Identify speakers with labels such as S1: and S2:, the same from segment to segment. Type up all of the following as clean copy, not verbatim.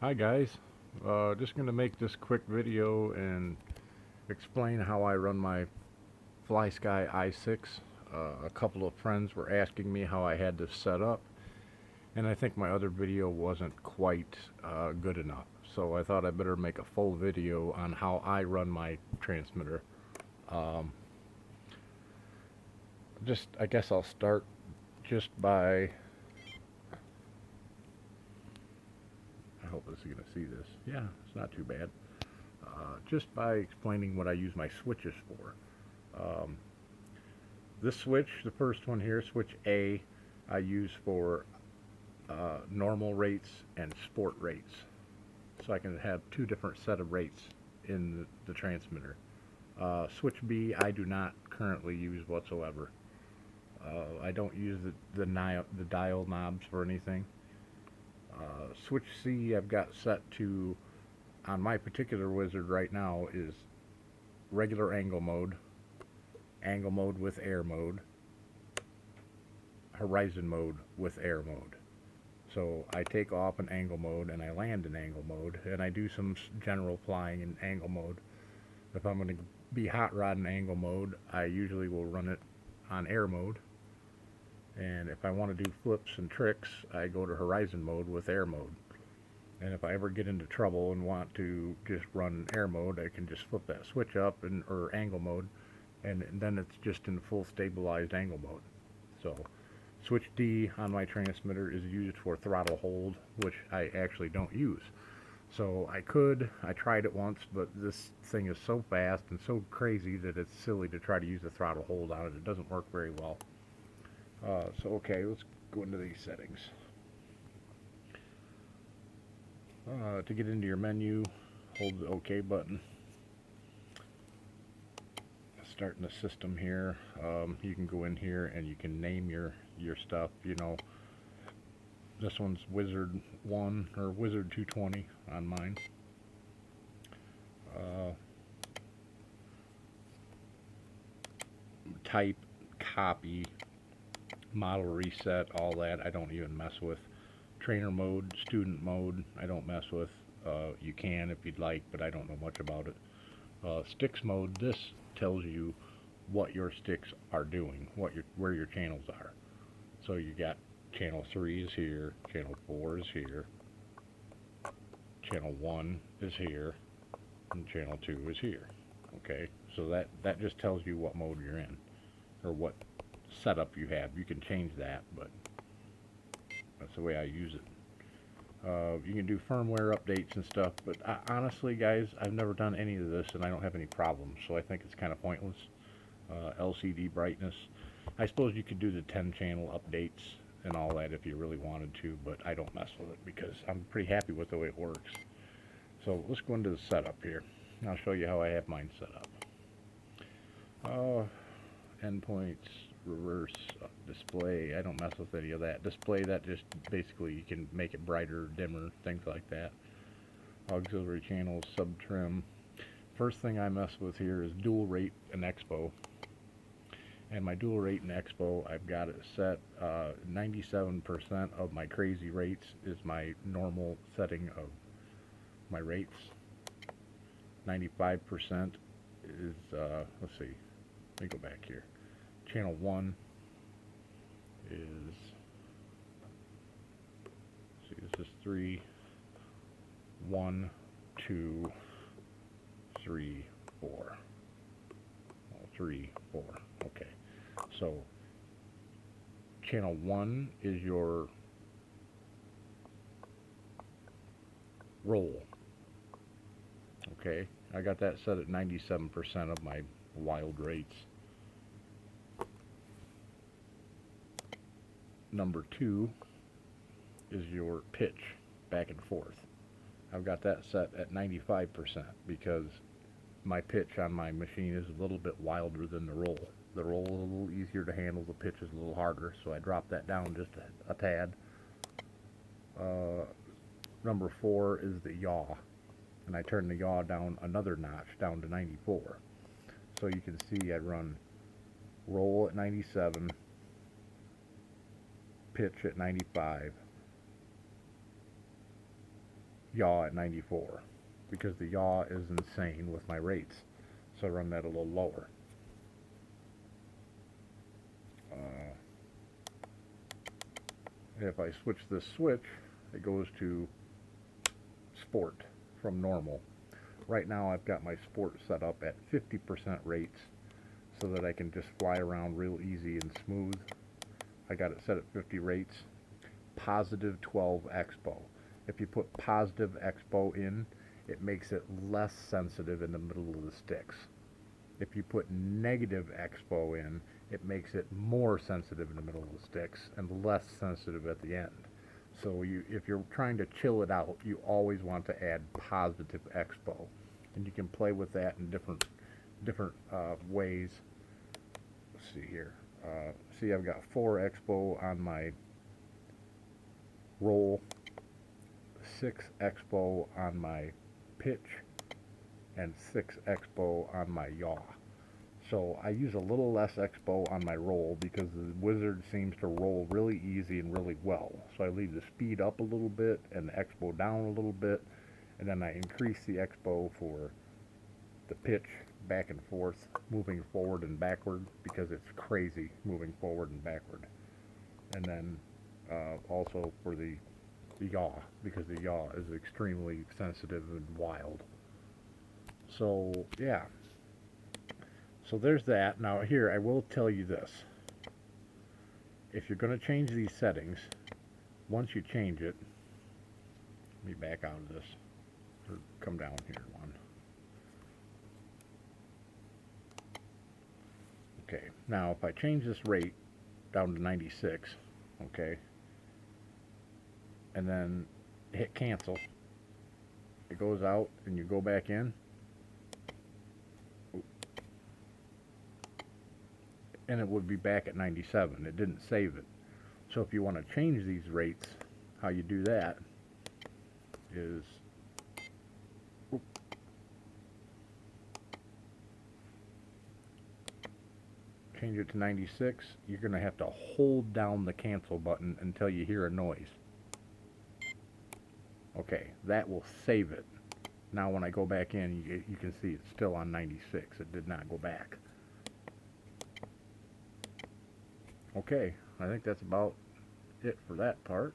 S1: Hi guys, just going to make this quick video and explain how I run my Flysky i6. A couple of friends were asking me how I had this set up, and I think my other video wasn't quite good enough. So I thought I better make a full video on how I run my transmitter. Um, I guess I'll start just by, I hope this is going to see this. Yeah, it's not too bad. Just by explaining what I use my switches for. Um, this switch, the first one here, switch A, I use for normal rates and sport rates. So I can have two different set of rates in the transmitter. Switch B, I do not currently use whatsoever. I don't use the dial knobs for anything. Switch C, I've got set to, on my particular wizard right now, is regular angle mode with air mode, horizon mode with air mode. So I take off in angle mode and I land in angle mode, and I do some general flying in angle mode. If I'm going to be hot rod in angle mode, I usually will run it on air mode. And if I want to do flips and tricks, I go to horizon mode with air mode. And if I ever get into trouble and want to just run air mode, I can just flip that switch up or angle mode, and then it's just in full stabilized angle mode. So switch D on my transmitter is used for throttle hold, which I actually don't use. So I tried it once, but this thing is so fast and so crazy that it's silly to try to use the throttle hold on it. It doesn't work very well. Okay, let's go into these settings. To get into your menu, hold the OK button. Starting the system here. You can go in here and you can name your stuff. You know, this one's Wizard 1 or Wizard 220 on mine. Uh, Type, copy, model reset, all that I don't even mess with. Trainer mode, student mode, I don't mess with. You can if you'd like, but I don't know much about it. Sticks mode, this tells you what your sticks are doing, where your channels are. So you got channel 3 is here, channel 4 is here, channel 1 is here, and channel 2 is here. Okay, so that just tells you what mode you're in, or what setup you have. You can change that, but that's the way I use it. You can do firmware updates and stuff, but honestly, guys, I've never done any of this, and I don't have any problems, so I think it's kind of pointless. LCD brightness. I suppose you could do the 10 channel updates and all that if you really wanted to, but I don't mess with it because I'm pretty happy with the way it works. So let's go into the setup here. I'll show you how I have mine set up. Endpoints, reverse display. I don't mess with any of that. Display, that just basically you can make it brighter, dimmer, things like that. Auxiliary channels, sub trim. First thing I mess with here is dual rate and expo. And my dual rate in expo, I've got it set 97% of my crazy rates is my normal setting of my rates. 95% is let's see, let me go back here. Channel 1 is, let's see, this is 3 1 2 3 4. Oh, 3 4. Okay. So channel 1 is your roll. Okay, I got that set at 97% of my wild rates. Number 2 is your pitch, back and forth. I've got that set at 95% because my pitch on my machine is a little bit wilder than the roll. The roll is a little easier to handle, the pitch is a little harder, so I dropped that down just a tad. Number 4 is the yaw, and I turned the yaw down another notch, down to 94. So you can see I run roll at 97, pitch at 95, yaw at 94 because the yaw is insane with my rates. So I run that a little lower. If I switch this switch, it goes to sport from normal. Right now I've got my sport set up at 50% rates so that I can just fly around real easy and smooth. I got it set at 50 rates. Positive 12 expo. If you put positive expo in, it makes it less sensitive in the middle of the sticks. If you put negative expo in, it makes it more sensitive in the middle of the sticks and less sensitive at the end. So if you're trying to chill it out, you always want to add positive expo, and you can play with that in different ways. Let's see here. See, I've got 4 expo on my roll, 6 expo on my pitch, and 6 expo on my yaw. So I use a little less expo on my roll because the wizard seems to roll really easy and really well. So I leave the speed up a little bit and the expo down a little bit, and then I increase the expo for the pitch back and forth, moving forward and backward, because it's crazy moving forward and backward. And then also for the yaw, because the yaw is extremely sensitive and wild. So yeah, so there's that. Now here, I will tell you this. If you're going to change these settings, once you change it, let me back out of this, or come down here one. Okay, now if I change this rate down to 96, okay, and then hit cancel, it goes out and you go back in, and it would be back at 97. It didn't save it. So if you want to change these rates, how you do that is change it to 96. You're going to have to hold down the cancel button until you hear a noise. Okay, that will save it. Now when I go back in, you can see it's still on 96. It did not go back. Okay, I think that's about it for that part,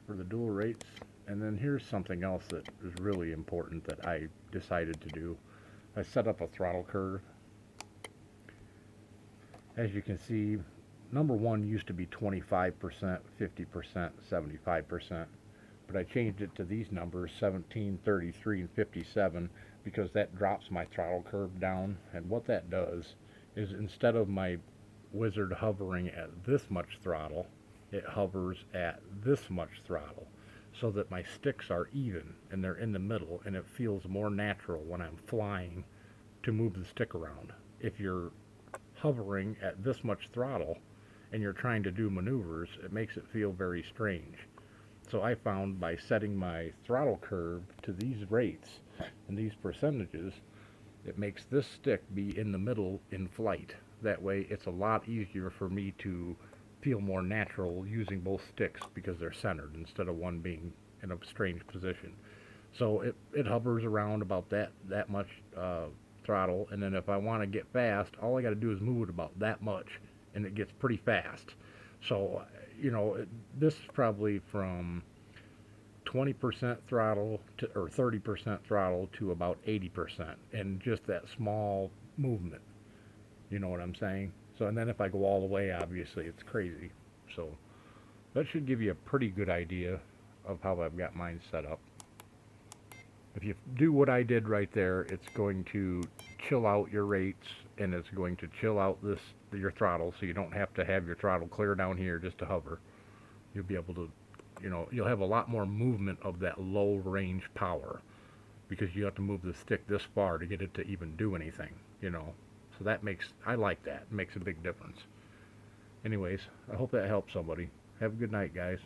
S1: for the dual rates. And then here's something else that is really important that I decided to do. I set up a throttle curve. As you can see, number 1 used to be 25%, 50%, 75%, but I changed it to these numbers, 17, 33, and 57, because that drops my throttle curve down. And what that does is, instead of my wizard hovering at this much throttle, it hovers at this much throttle, so that my sticks are even and they're in the middle, and it feels more natural when I'm flying to move the stick around. If you're hovering at this much throttle and you're trying to do maneuvers, it makes it feel very strange. So I found, by setting my throttle curve to these rates and these percentages, it makes this stick be in the middle in flight. That way it's a lot easier for me to feel more natural using both sticks, because they're centered instead of one being in a strange position. So it hovers around about that much throttle, and then if I want to get fast, all I got to do is move it about that much, and it gets pretty fast. So, you know, this is probably from 20% throttle to, or 30% throttle to about 80%, and just that small movement. You know what I'm saying? So, and then if I go all the way, obviously it's crazy. So that should give you a pretty good idea of how I've got mine set up. If you do what I did right there, it's going to chill out your rates, and it's going to chill out your throttle, so you don't have to have your throttle clear down here just to hover. You'll be able to, you know, you'll have a lot more movement of that low range power, because you have to move the stick this far to get it to even do anything, you know. So that I like that. It makes a big difference. Anyways, I hope that helps somebody. Have a good night, guys.